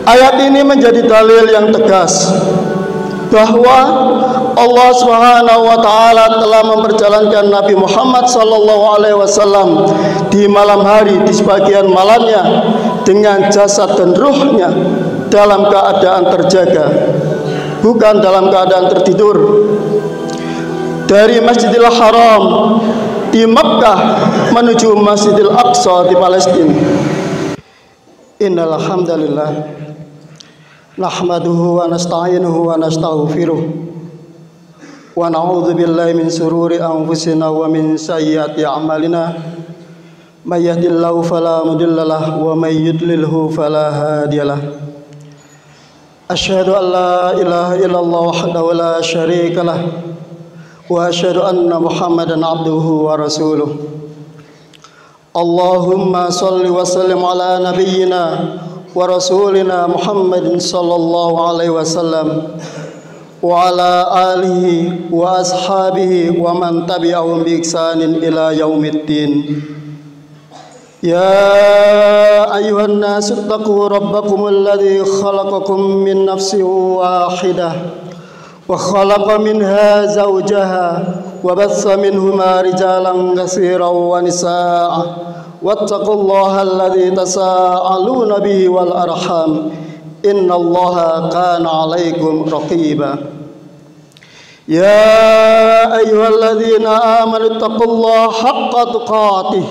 Ayat ini menjadi dalil yang tegas bahwa Allah Subhanahu wa taala telah memperjalankan Nabi Muhammad sallallahu alaihi wasallam di malam hari, di sebagian malamnya, dengan jasad dan ruhnya dalam keadaan terjaga, bukan dalam keadaan tertidur. Dari Masjidil Haram di Makkah menuju Masjidil Aqsa di Palestina. Innal hamdalillah nahmaduhu wa nasta'inuhu wa nastaghfiruh wa na'udzu billahi min sururi anfusina wa min sayyiati a'malina may yahdihillahu fala mudhillalah wa may yudlilhu fala hadiyalah. Asyhadu an la ilaha illallah wahdahu la syarikalah wa asyhadu anna Muhammadan abduhu wa rasuluh. Allahumma salli wa sallim ala nabiyyina wa rasulina Muhammadin sallallahu alaihi wasallam wa ala alihi wa ashabihi wa man tabi'ahum bi ihsanin ila yaumiddin. Ya ayuhan nasu taqu rabbakumul ladzi khalaqakum min nafsin wahidah wa khalaqa minha zawjaha wa batha minhuma rijalan katsiran wa nisaa'a wattaqullaha alladzi tasaaluna bihi wal arham innallaha kana 'alaikum raqiba. Ya ayyuhalladzina amanu taqullaha haqqa tuqatih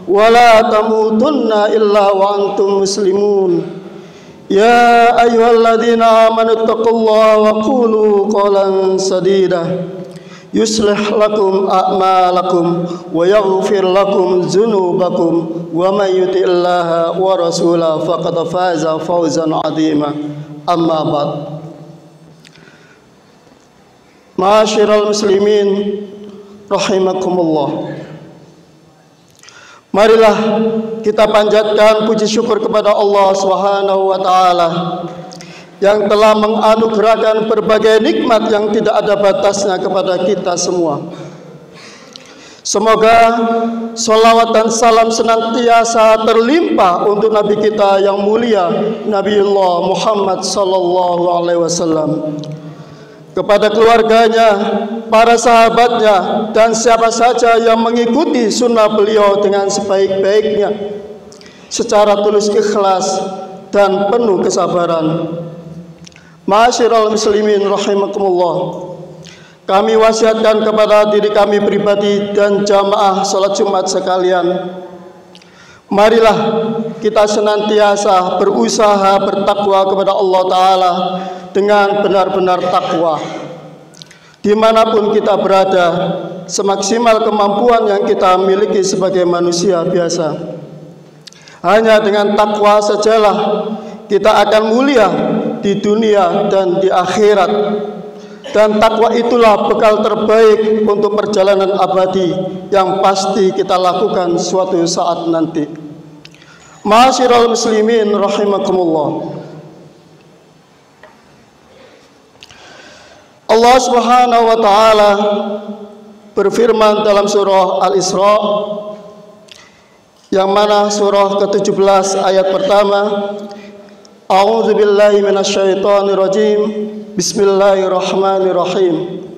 wa la tamutunna illa wa antum muslimun. Ya ayyuhalladzina amanu taqullaha wa qulu qawlan sadida yuslih lakum a'malakum wa yaghfir lakum dzunubakum wa may yuti'illaha wa rasulahu faqad faza fawzan 'azima. Amma ba'd. Ma'asyiral muslimin rahimakumullah. Marilah kita panjatkan puji syukur kepada Allah Subhanahu wa taala yang telah menganugerahkan berbagai nikmat yang tidak ada batasnya kepada kita semua. Semoga salawat dan salam senantiasa terlimpah untuk Nabi kita yang mulia, Nabiullah Muhammad sallallahu alaihi wasallam, kepada keluarganya, para sahabatnya, dan siapa saja yang mengikuti sunnah beliau dengan sebaik-baiknya, secara tulus ikhlas dan penuh kesabaran. Ma'asyiral muslimin rahimakumullah, kami wasiatkan kepada diri kami pribadi dan jamaah salat Jumat sekalian, marilah kita senantiasa berusaha bertakwa kepada Allah Ta'ala dengan benar-benar takwa dimanapun kita berada, semaksimal kemampuan yang kita miliki sebagai manusia biasa. Hanya dengan takwa sajalah kita akan mulia di dunia dan di akhirat, dan takwa itulah bekal terbaik untuk perjalanan abadi yang pasti kita lakukan suatu saat nanti. Ma'asyiral muslimin rahimakumullah. Allah Subhanahu wa taala berfirman dalam surah Al-Isra, yang mana surah ke-17 ayat pertama, A'udzu billahi minasyaitonir rajim. Bismillahirrahmanirrahim.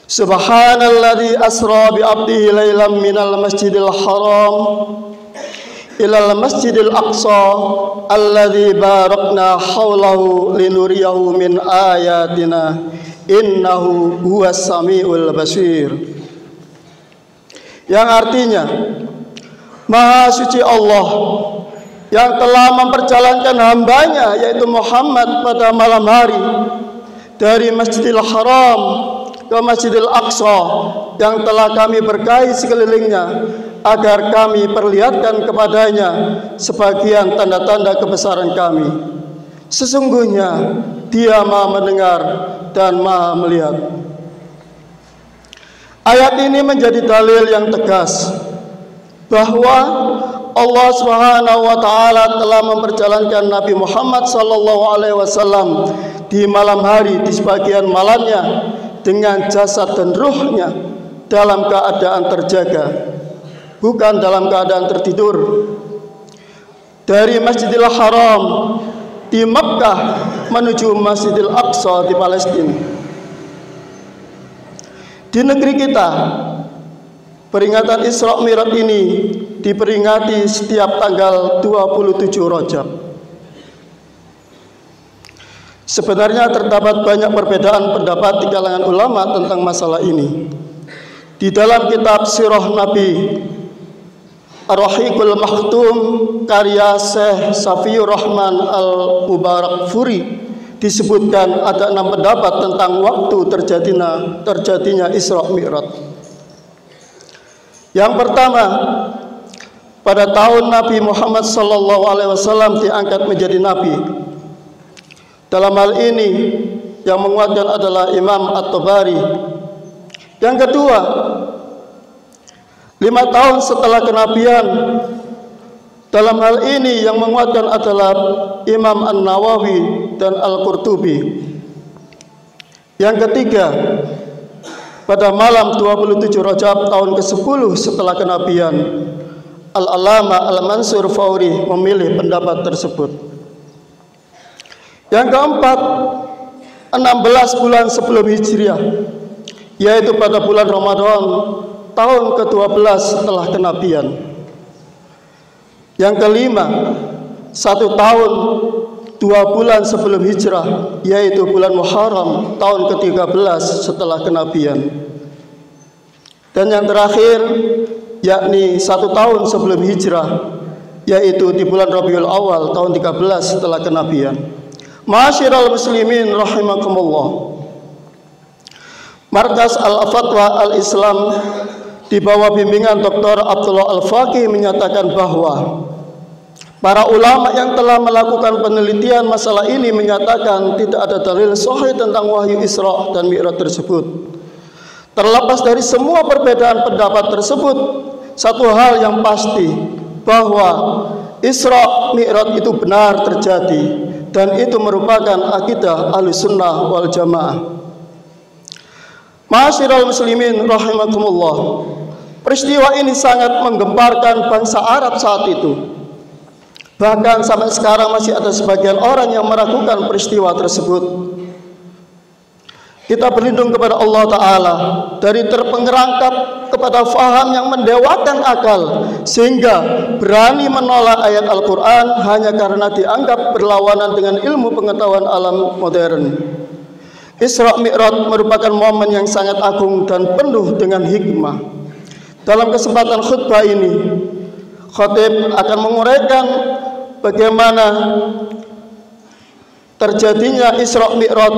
Subhanalladzi asra bi 'abdihi lailan minal masjidil haram ilal masjidil aqsa alladzi barakna haulahu linuriyahu min ayatina innahu huwas samiul basir. Yang artinya, Maha suci Allah yang telah memperjalankan hambanya yaitu Muhammad pada malam hari dari Masjidil Haram ke Masjidil Aqsa yang telah kami berkahi sekelilingnya, agar kami perlihatkan kepadanya sebagian tanda-tanda kebesaran kami. Sesungguhnya Dia Maha mendengar dan Maha melihat. Ayat ini menjadi dalil yang tegas bahwa Allah Subhanahu wa taala telah memperjalankan Nabi Muhammad sallallahu alaihi wasallam di malam hari, di sebagian malamnya, dengan jasad dan ruhnya dalam keadaan terjaga, bukan dalam keadaan tertidur. dari Masjidil Haram di Makkah menuju Masjidil Aqsa di Palestina. Di negeri kita, peringatan Isra Mi'raj ini diperingati setiap tanggal 27 Rajab. Sebenarnya terdapat banyak perbedaan pendapat di kalangan ulama tentang masalah ini. Di dalam kitab Sirah Nabi Ar-Rahiqul Makhtum karya Syekh Safiyur Rahman Al-Mubarakfuri disebutkan ada 6 pendapat tentang waktu terjadinya Isra Mi'raj. Yang pertama, pada tahun Nabi Muhammad SAW diangkat menjadi nabi. Dalam hal ini yang menguatkan adalah Imam At-Tabari. Yang kedua, 5 tahun setelah kenabian. Dalam hal ini yang menguatkan adalah Imam An-Nawawi dan Al-Qurtubi. Yang ketiga, pada malam 27 Rajab tahun ke-10 setelah kenabian, Al-Alama Al-Mansur Fauri memilih pendapat tersebut. Yang keempat, 16 bulan sebelum Hijriah, yaitu pada bulan Ramadan tahun ke-12 setelah kenabian. Yang kelima, 1 tahun 2 bulan sebelum hijrah, yaitu bulan Muharram tahun ke-13 setelah kenabian. Dan yang terakhir, yakni 1 tahun sebelum hijrah, yaitu di bulan Rabiul Awal tahun 13 setelah kenabian. Ma'asyiral muslimin rahimakumullah. Markas Al-Fatwa Al-Islam di bawah bimbingan Dr. Abdullah Al-Faqih menyatakan bahwa para ulama yang telah melakukan penelitian masalah ini menyatakan tidak ada dalil sahih tentang wahyu Isra dan Mi'raj tersebut. Terlepas dari semua perbedaan pendapat tersebut, satu hal yang pasti bahwa Isra Mi'raj itu benar terjadi dan itu merupakan akidah Ahlussunnah wal Jamaah. Ma'asyiral muslimin rahimakumullah. Peristiwa ini sangat menggemparkan bangsa Arab saat itu. Bahkan sampai sekarang masih ada sebagian orang yang meragukan peristiwa tersebut. Kita berlindung kepada Allah Ta'ala dari terperangkap kepada faham yang mendewakan akal, sehingga berani menolak ayat Al-Quran hanya karena dianggap berlawanan dengan ilmu pengetahuan alam modern. Isra Mi'raj merupakan momen yang sangat agung dan penuh dengan hikmah. Dalam kesempatan khutbah ini, khatib akan menguraikan bagaimana terjadinya Isra Mi'raj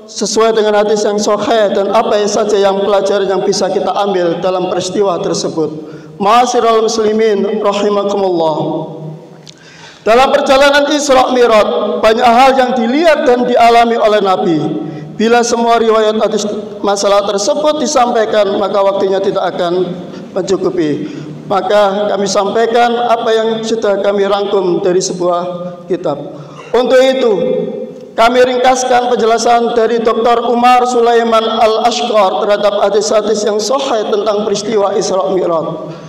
sesuai dengan hadis yang sahih dan apa saja yang pelajaran yang bisa kita ambil dalam peristiwa tersebut. Ma'asyiral muslimin rahimakumullah. Dalam perjalanan Isra Mi'raj banyak hal yang dilihat dan dialami oleh Nabi. Bila semua riwayat hadis masalah tersebut disampaikan, maka waktunya tidak akan mencukupi. Maka kami sampaikan apa yang sudah kami rangkum dari sebuah kitab. Untuk itu, kami ringkaskan penjelasan dari Dr. Umar Sulaiman Al-Ashqar terhadap hadis-hadis yang sahih tentang peristiwa Isra Mi'raj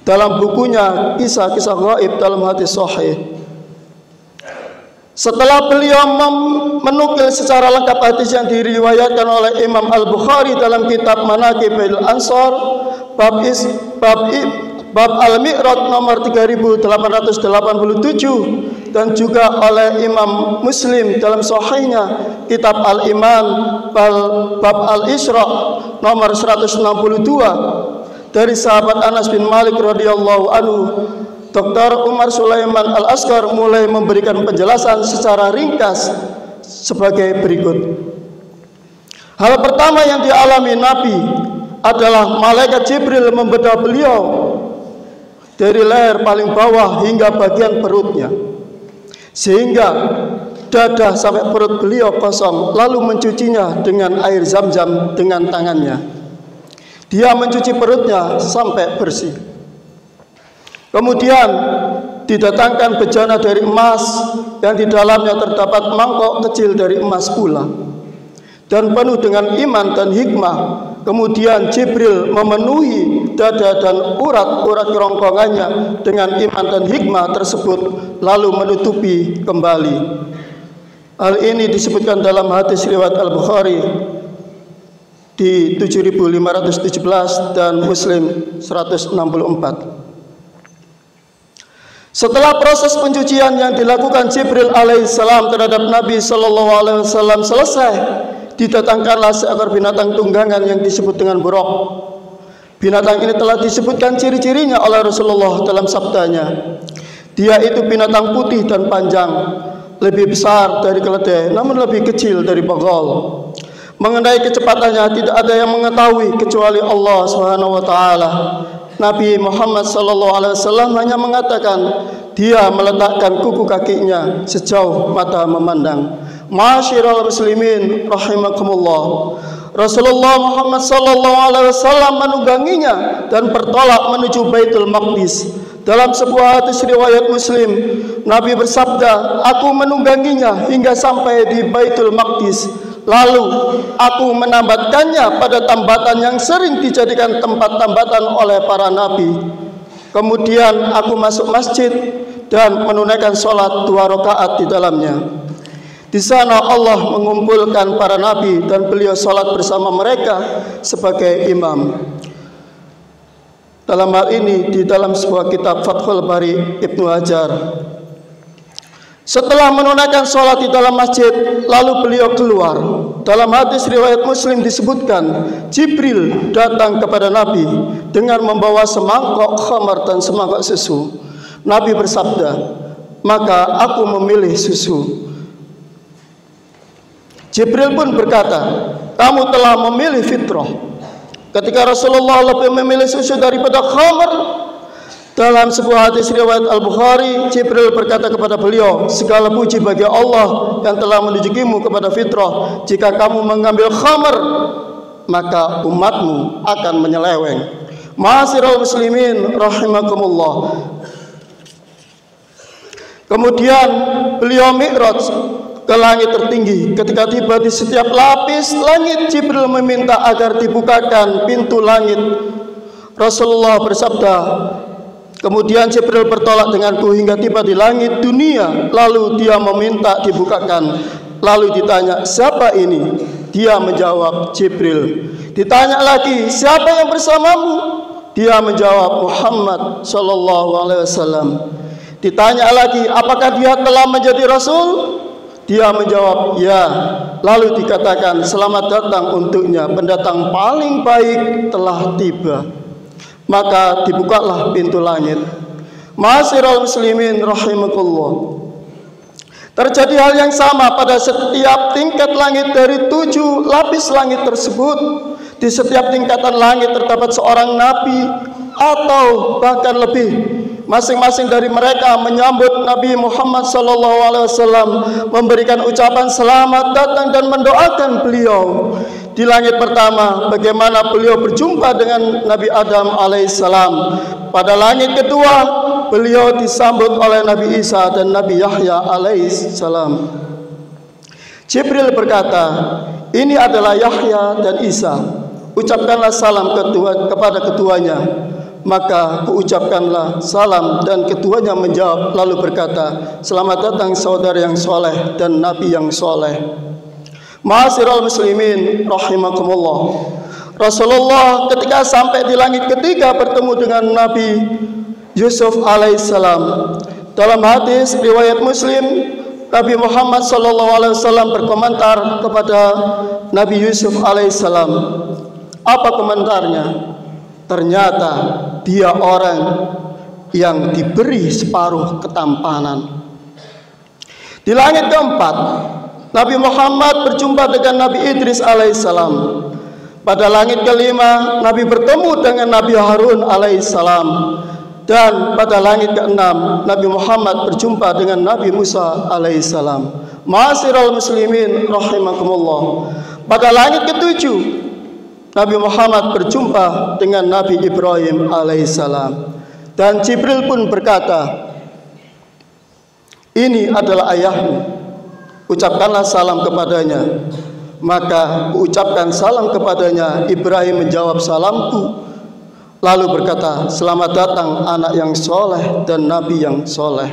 dalam bukunya Kisah-Kisah Gaib dalam Hadis Sahih. Setelah beliau menukil secara lengkap hadis yang diriwayatkan oleh Imam Al-Bukhari dalam kitab Manaqibil Ansar bab Al-Mi'raj nomor 3887 dan juga oleh Imam Muslim dalam sahihnya kitab Al-Iman bab Al-Isra nomor 162 dari sahabat Anas bin Malik radhiyallahu anhu. Dr. Umar Sulaiman Al-Ashqar mulai memberikan penjelasan secara ringkas sebagai berikut. Hal pertama yang dialami Nabi adalah malaikat Jibril membedah beliau dari leher paling bawah hingga bagian perutnya, sehingga dada sampai perut beliau kosong, lalu mencucinya dengan air zam-zam dengan tangannya. Dia mencuci perutnya sampai bersih. Kemudian didatangkan bejana dari emas yang di dalamnya terdapat mangkok kecil dari emas pula, dan penuh dengan iman dan hikmah. Kemudian Jibril memenuhi dada dan urat-urat kerongkongannya dengan iman dan hikmah tersebut, lalu menutupi kembali. Hal ini disebutkan dalam hadis riwayat Al-Bukhari di 7517 dan Muslim 164. Setelah proses pencucian yang dilakukan Jibril alaihissalam terhadap Nabi sallallahu alaihi wasallam selesai, didatangkanlah seekor binatang tunggangan yang disebut dengan buraq. Binatang ini telah disebutkan ciri-cirinya oleh Rasulullah dalam sabdanya. Dia itu binatang putih dan panjang, lebih besar dari keledai, namun lebih kecil dari bagol. Mengenai kecepatannya tidak ada yang mengetahui kecuali Allah Subhanahu wa taala. Nabi Muhammad sallallahu alaihi wasallam hanya mengatakan dia meletakkan kuku kakinya sejauh mata memandang. Ma'asyiral muslimin rahimakumullah. Rasulullah Muhammad sallallahu alaihi wasallam menungganginya dan bertolak menuju Baitul Maqdis. Dalam sebuah hadis riwayat Muslim, Nabi bersabda, "Aku menungganginya hingga sampai di Baitul Maqdis. Lalu aku menambatkannya pada tambatan yang sering dijadikan tempat tambatan oleh para nabi. Kemudian aku masuk masjid dan menunaikan sholat 2 rakaat di dalamnya. Di sana Allah mengumpulkan para nabi dan beliau sholat bersama mereka sebagai imam." Dalam hal ini di dalam sebuah kitab Fathul Bari Ibnu Hajar. Setelah menunaikan sholat di dalam masjid, lalu beliau keluar. Dalam hadis riwayat Muslim disebutkan, Jibril datang kepada Nabi dengan membawa semangkok khamar dan semangkok susu. Nabi bersabda, "Maka aku memilih susu." Jibril pun berkata, "Kamu telah memilih fitrah." Ketika Rasulullah lebih memilih susu daripada khamar, dalam sebuah hadis riwayat Al-Bukhari, Jibril berkata kepada beliau, "Segala puji bagi Allah yang telah menunjukimu kepada fitrah. Jika kamu mengambil khamar, maka umatmu akan menyeleweng." Ma'asyiral muslimin rahimakumullah. Kemudian beliau mi'raj ke langit tertinggi. Ketika tiba di setiap lapis langit, Jibril meminta agar dibukakan pintu langit. Rasulullah bersabda, "Kemudian Jibril bertolak denganku hingga tiba di langit dunia. Lalu dia meminta dibukakan. Lalu ditanya, 'Siapa ini?' Dia menjawab, 'Jibril.' Ditanya lagi, 'Siapa yang bersamamu?' Dia menjawab, 'Muhammad sallallahu alaihi wasallam.' Ditanya lagi, 'Apakah dia telah menjadi rasul?' Dia menjawab, 'Ya.' Lalu dikatakan, 'Selamat datang untuknya, pendatang paling baik telah tiba.' Maka dibukalah pintu langit. Ma'asyiral muslimin rahimakumullah. Terjadi hal yang sama pada setiap tingkat langit dari 7 lapis langit tersebut. Di setiap tingkatan langit terdapat seorang nabi atau bahkan lebih. Masing-masing dari mereka menyambut Nabi Muhammad SAW, memberikan ucapan selamat datang dan mendoakan beliau. Di langit pertama, bagaimana beliau berjumpa dengan Nabi Adam alaihissalam. Pada langit kedua, beliau disambut oleh Nabi Isa dan Nabi Yahya alaihissalam. Jibril berkata, "Ini adalah Yahya dan Isa. Ucapkanlah salam kepada keduanya." Maka kuucapkanlah salam dan keduanya menjawab lalu berkata, "Selamat datang saudara yang soleh dan nabi yang soleh." Ma'asyiral muslimin rahimakumullah. Rasulullah ketika sampai di langit ketiga bertemu dengan Nabi Yusuf alaihissalam. Dalam hadis riwayat Muslim, Nabi Muhammad SAW berkomentar kepada Nabi Yusuf alaihissalam. Apa komentarnya? Ternyata dia orang yang diberi separuh ketampanan. Di langit keempat, Nabi Muhammad berjumpa dengan Nabi Idris alaihissalam. Pada langit kelima, Nabi bertemu dengan Nabi Harun alaihissalam. Dan pada langit keenam, Nabi Muhammad berjumpa dengan Nabi Musa alaihissalam. Ma'asyiral muslimin rahimakumullah. Pada langit ketujuh, Nabi Muhammad berjumpa dengan Nabi Ibrahim alaihissalam. Dan Jibril pun berkata, "Ini adalah ayahmu, ucapkanlah salam kepadanya." Maka ucapkan salam kepadanya. Ibrahim menjawab salamku. lalu berkata, "Selamat datang anak yang soleh dan nabi yang soleh."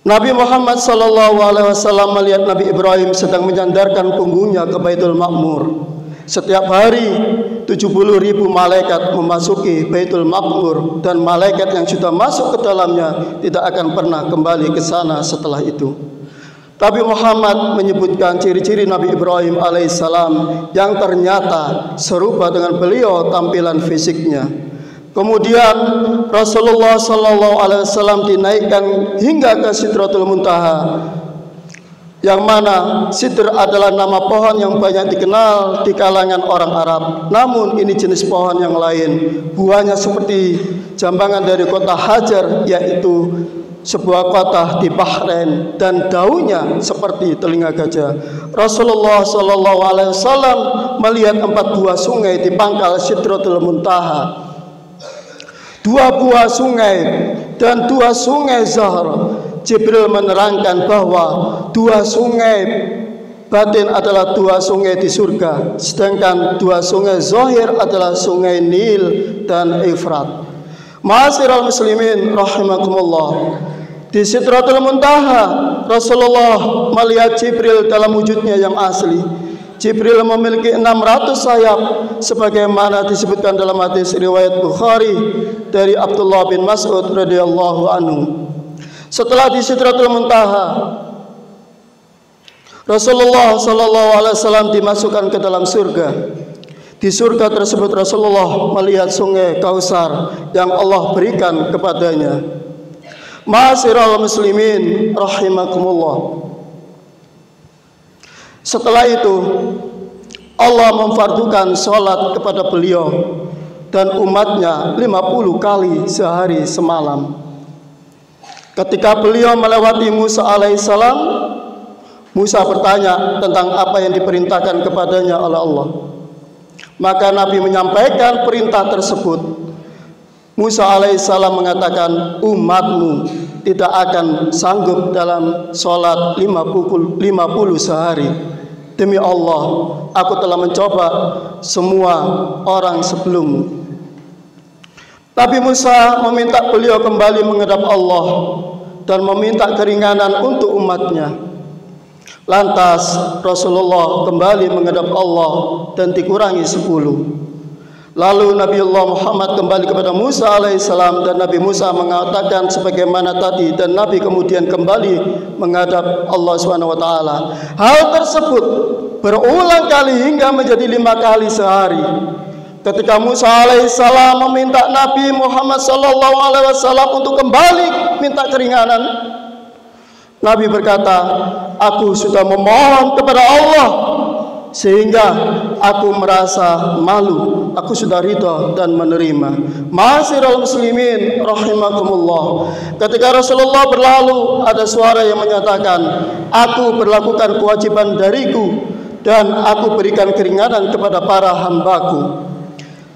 Nabi Muhammad SAW melihat Nabi Ibrahim sedang menyandarkan punggungnya ke Baitul Ma'mur. Setiap hari 70.000 malaikat memasuki Baitul Ma'mur, dan malaikat yang sudah masuk ke dalamnya tidak akan pernah kembali ke sana setelah itu. Nabi Muhammad menyebutkan ciri-ciri Nabi Ibrahim alaihissalam yang ternyata serupa dengan beliau tampilan fisiknya. Kemudian Rasulullah SAW dinaikkan hingga ke Sidratul Muntaha, yang mana Sidr adalah nama pohon yang banyak dikenal di kalangan orang Arab. Namun ini jenis pohon yang lain, buahnya seperti jambangan dari kota Hajar, yaitu sebuah kota di Bahrain, dan daunnya seperti telinga gajah. Rasulullah SAW melihat 4 buah sungai di pangkal Sidratul Muntaha. 2 buah sungai dan 2 sungai Zahr. Jibril menerangkan bahwa 2 sungai batin adalah 2 sungai di surga, sedangkan 2 sungai zahir adalah sungai Nil dan Efrat. Ma'asyiral muslimin rahimakumullah, di Sidratul Muntaha Rasulullah melihat Jibril dalam wujudnya yang asli. Jibril memiliki 600 sayap sebagaimana disebutkan dalam hadis riwayat Bukhari dari Abdullah bin Mas'ud radhiyallahu anhu. Setelah di Sidratul Muntaha, Rasulullah SAW dimasukkan ke dalam surga. Di surga tersebut Rasulullah melihat sungai Kausar yang Allah berikan kepadanya. Ma'asyiral muslimin rahimakumullah. Setelah itu Allah memfardukan sholat kepada beliau dan umatnya 50 kali sehari semalam. Ketika beliau melewati Musa alaihissalam, Musa bertanya tentang apa yang diperintahkan kepadanya oleh Allah. Maka Nabi menyampaikan perintah tersebut. Musa alaihissalam mengatakan, umatmu tidak akan sanggup dalam sholat 50 sehari. Demi Allah, aku telah mencoba semua orang sebelummu. Nabi Musa meminta beliau kembali menghadap Allah dan meminta keringanan untuk umatnya. Lantas Rasulullah kembali menghadap Allah dan dikurangi 10. Lalu Nabiullah Muhammad kembali kepada Musa alaihissalam, dan Nabi Musa mengatakan sebagaimana tadi, dan Nabi kemudian kembali menghadap Allah SWT. Hal tersebut berulang kali hingga menjadi 5 kali sehari. Ketika Musa alaihissalam meminta Nabi Muhammad SAW untuk kembali minta keringanan, Nabi berkata, aku sudah memohon kepada Allah sehingga aku merasa malu, aku sudah ridha dan menerima. Ma'asyiral muslimin rahimakumullah, ketika Rasulullah berlalu, ada suara yang menyatakan, aku berlakukan kewajiban dariku dan aku berikan keringanan kepada para hambaku.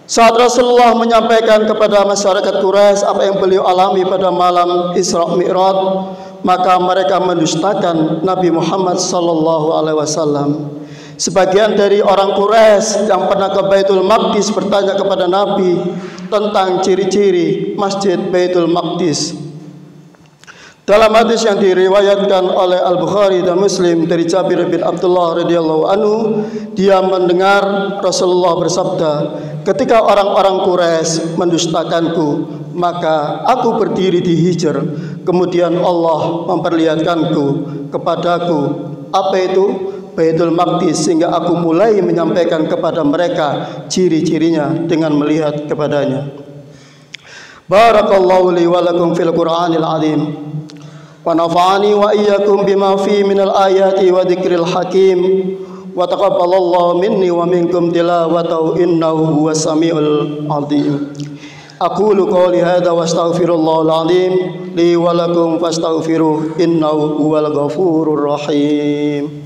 Saat Rasulullah menyampaikan kepada masyarakat Quraisy apa yang beliau alami pada malam Isra Mi'raj, maka mereka mendustakan Nabi Muhammad SAW. Sebagian dari orang Quraisy yang pernah ke Baitul Maqdis bertanya kepada Nabi tentang ciri-ciri Masjid Baitul Maqdis. Dalam hadis yang diriwayatkan oleh Al-Bukhari dan Muslim dari Jabir bin Abdullah radhiyallahu anhu, dia mendengar Rasulullah bersabda, ketika orang-orang Quraisy mendustakanku, maka aku berdiri di Hijr, kemudian Allah memperlihatkanku kepadaku apa itu Baitul Maqdis, sehingga aku mulai menyampaikan kepada mereka ciri-cirinya dengan melihat kepadanya. Barakallahu li wa lakum fil Qur'anil azim, wa nafa'ani wa iyyakum bima fi minal ayati wa dzikril hakim, wa taqabbalallahu minni wa minkum tilawatahu innahu huwas samiul alim. Aqulu qawli hadza wa astaghfirullahal azim li wa lakum fastaghfiruhu innahu huwal ghafurur rahim.